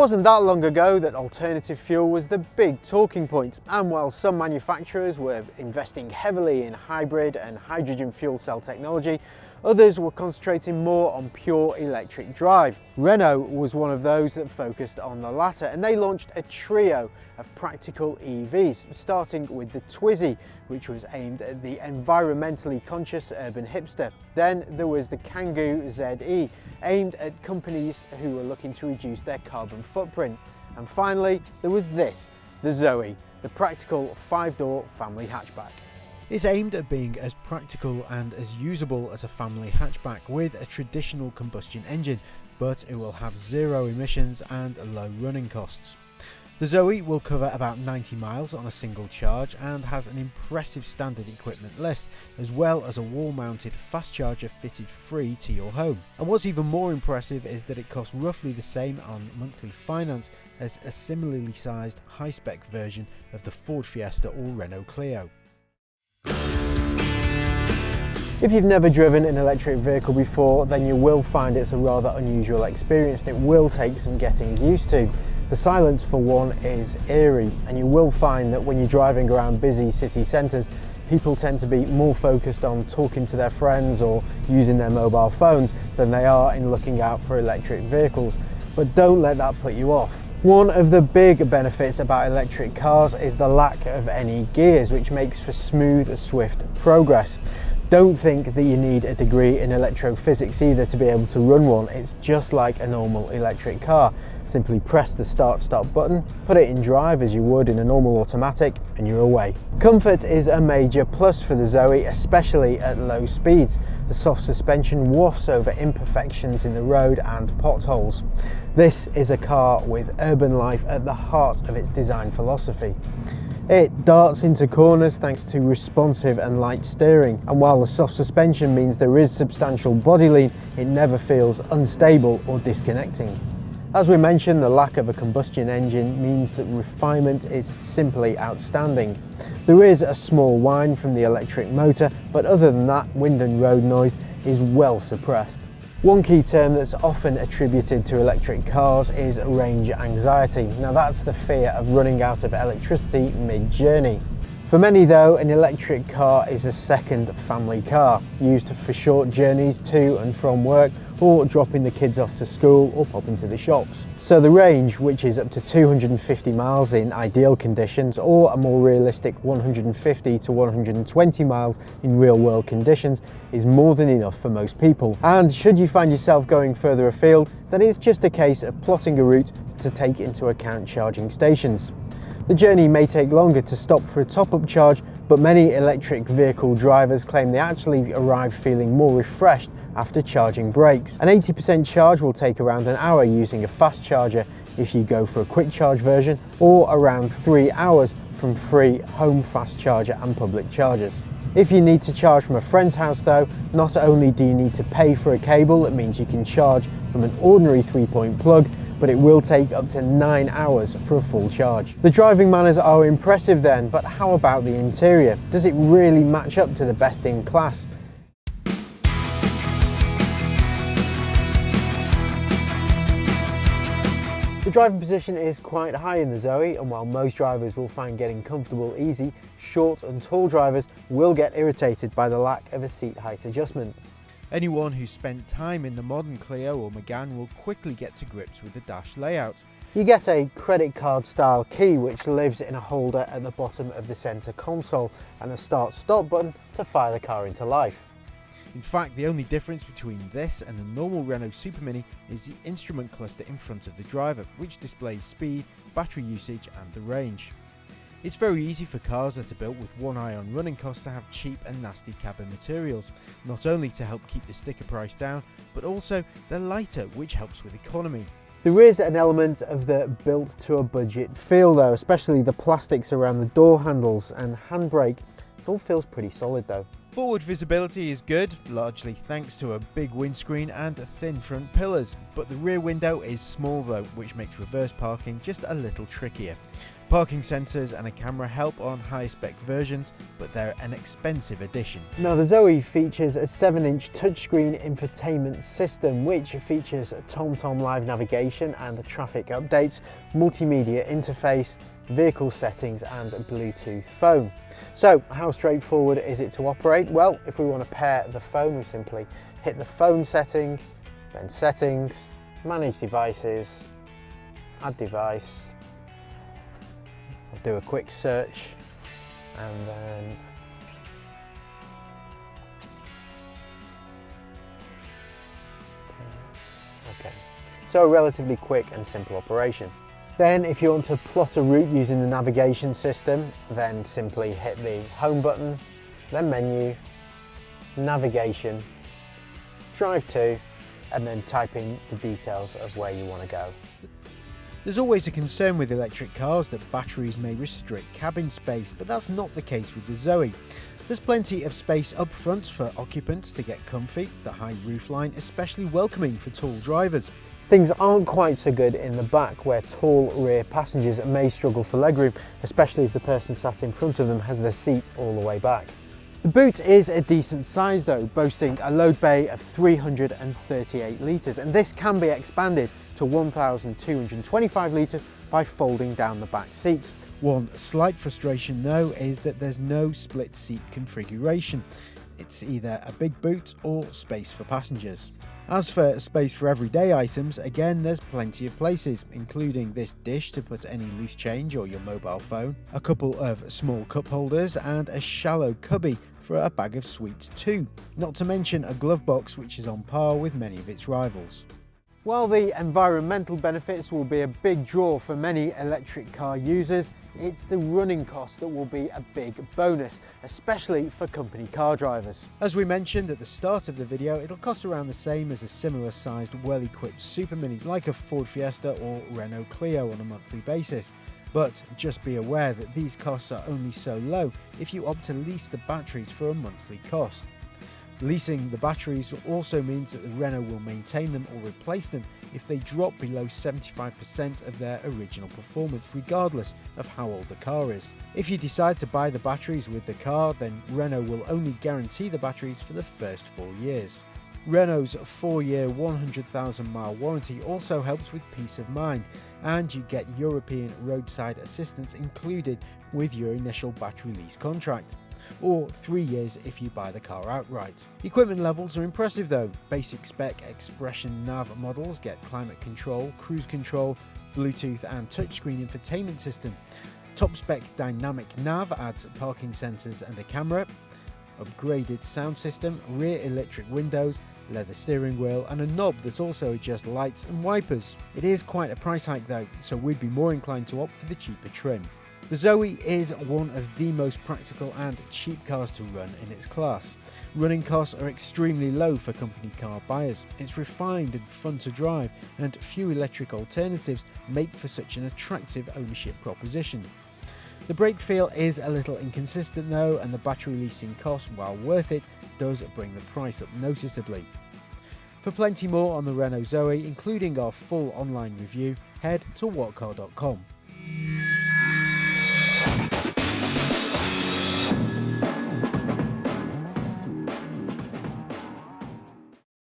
wasn't that long ago that alternative fuel was the big talking point, and while some manufacturers were investing heavily in hybrid and hydrogen fuel cell technology, others were concentrating more on pure electric drive. Renault was one of those that focused on the latter, and they launched a trio of practical EVs, starting with the Twizy, which was aimed at the environmentally conscious urban hipster. Then there was the Kangoo ZE, aimed at companies who were looking to reduce their carbon footprint. And finally, there was this, the Zoe, the practical 5-door family hatchback. It's aimed at being as practical and as usable as a family hatchback with a traditional combustion engine, but it will have zero emissions and low running costs. The Zoe will cover about 90 miles on a single charge and has an impressive standard equipment list, as well as a wall-mounted fast charger fitted free to your home. And what's even more impressive is that it costs roughly the same on monthly finance as a similarly sized high-spec version of the Ford Fiesta or Renault Clio. If you've never driven an electric vehicle before, then you will find it's a rather unusual experience and it will take some getting used to. The silence, for one, is eerie, and you will find that when you're driving around busy city centres, people tend to be more focused on talking to their friends or using their mobile phones than they are in looking out for electric vehicles. But don't let that put you off. One of the big benefits about electric cars is the lack of any gears, which makes for smooth, swift progress. Don't think that you need a degree in electrophysics either to be able to run one. It's just like a normal electric car. Simply press the start-stop button, put it in drive as you would in a normal automatic, and you're away. Comfort is a major plus for the Zoe, especially at low speeds. The soft suspension wafts over imperfections in the road and potholes. This is a car with urban life at the heart of its design philosophy. It darts into corners thanks to responsive and light steering, and while the soft suspension means there is substantial body lean, it never feels unstable or disconnecting. As we mentioned, the lack of a combustion engine means that refinement is simply outstanding. There is a small whine from the electric motor, but other than that, wind and road noise is well suppressed. One key term that's often attributed to electric cars is range anxiety. Now that's the fear of running out of electricity mid-journey. For many though, an electric car is a second family car, used for short journeys to and from work, or dropping the kids off to school or popping to the shops. So the range, which is up to 250 miles in ideal conditions, or a more realistic 150 to 120 miles in real world conditions, is more than enough for most people. And should you find yourself going further afield, then it's just a case of plotting a route to take into account charging stations. The journey may take longer to stop for a top-up charge, but many electric vehicle drivers claim they actually arrive feeling more refreshed after charging breaks. An 80% charge will take around an hour using a fast charger if you go for a quick charge version, or around 3 hours from free home fast charger and public chargers. If you need to charge from a friend's house though, not only do you need to pay for a cable that means you can charge from an ordinary 3-point plug, but it will take up to 9 hours for a full charge. The driving manners are impressive then, but how about the interior? Does it really match up to the best in class? The driving position is quite high in the Zoe, and while most drivers will find getting comfortable easy, short and tall drivers will get irritated by the lack of a seat height adjustment. Anyone who's spent time in the modern Clio or Megane will quickly get to grips with the dash layout. You get a credit card style key which lives in a holder at the bottom of the centre console, and a start-stop button to fire the car into life. In fact, the only difference between this and the normal Renault Super Mini is the instrument cluster in front of the driver, which displays speed, battery usage and the range. It's very easy for cars that are built with one eye on running costs to have cheap and nasty cabin materials, not only to help keep the sticker price down, but also they're lighter, which helps with economy. There is an element of the built to a budget feel though, especially the plastics around the door handles and handbrake. It all feels pretty solid though. Forward visibility is good, largely thanks to a big windscreen and thin front pillars, but the rear window is small though, which makes reverse parking just a little trickier. Parking sensors and a camera help on higher spec versions, but they're an expensive addition. Now the Zoe features a 7-inch touchscreen infotainment system, which features TomTom live navigation and traffic updates, multimedia interface, vehicle settings and Bluetooth phone. So how straightforward is it to operate? Well, if we want to pair the phone, we simply hit the phone setting, then settings, manage devices, add device. I'll do a quick search and then okay. So a relatively quick and simple operation. Then if you want to plot a route using the navigation system, then simply hit the home button, then menu, navigation, drive to, and then type in the details of where you want to go. There's always a concern with electric cars that batteries may restrict cabin space, but that's not the case with the Zoe. There's plenty of space up front for occupants to get comfy, the high roofline especially welcoming for tall drivers. Things aren't quite so good in the back, where tall rear passengers may struggle for legroom, especially if the person sat in front of them has their seat all the way back. The boot is a decent size though, boasting a load bay of 338 litres, and this can be expanded to 1,225 litres by folding down the back seats. One slight frustration though is that there's no split seat configuration. It's either a big boot or space for passengers. As for space for everyday items, again there's plenty of places, including this dish to put any loose change or your mobile phone, a couple of small cup holders and a shallow cubby for a bag of sweets too, not to mention a glove box which is on par with many of its rivals. While the environmental benefits will be a big draw for many electric car users, it's the running cost that will be a big bonus, especially for company car drivers. As we mentioned at the start of the video, it'll cost around the same as a similar sized, well-equipped Super Mini like a Ford Fiesta or Renault Clio on a monthly basis. But just be aware that these costs are only so low if you opt to lease the batteries for a monthly cost. Leasing the batteries also means that the Renault will maintain them or replace them if they drop below 75% of their original performance, regardless of how old the car is. If you decide to buy the batteries with the car, then Renault will only guarantee the batteries for the first 4 years. Renault's 4-year 100,000 mile warranty also helps with peace of mind, and you get European roadside assistance included with your initial battery lease contract, or 3 years if you buy the car outright. Equipment levels are impressive though. Basic spec Expression Nav models get climate control, cruise control, Bluetooth and touchscreen infotainment system. Top spec Dynamic Nav adds parking sensors and a camera, upgraded sound system, rear electric windows, leather steering wheel and a knob that also adjusts lights and wipers. It is quite a price hike though, so we'd be more inclined to opt for the cheaper trim. The Zoe is one of the most practical and cheap cars to run in its class. Running costs are extremely low for company car buyers. It's refined and fun to drive, and few electric alternatives make for such an attractive ownership proposition. The brake feel is a little inconsistent though, and the battery leasing cost, while worth it, does bring the price up noticeably. For plenty more on the Renault Zoe, including our full online review, head to whatcar.com.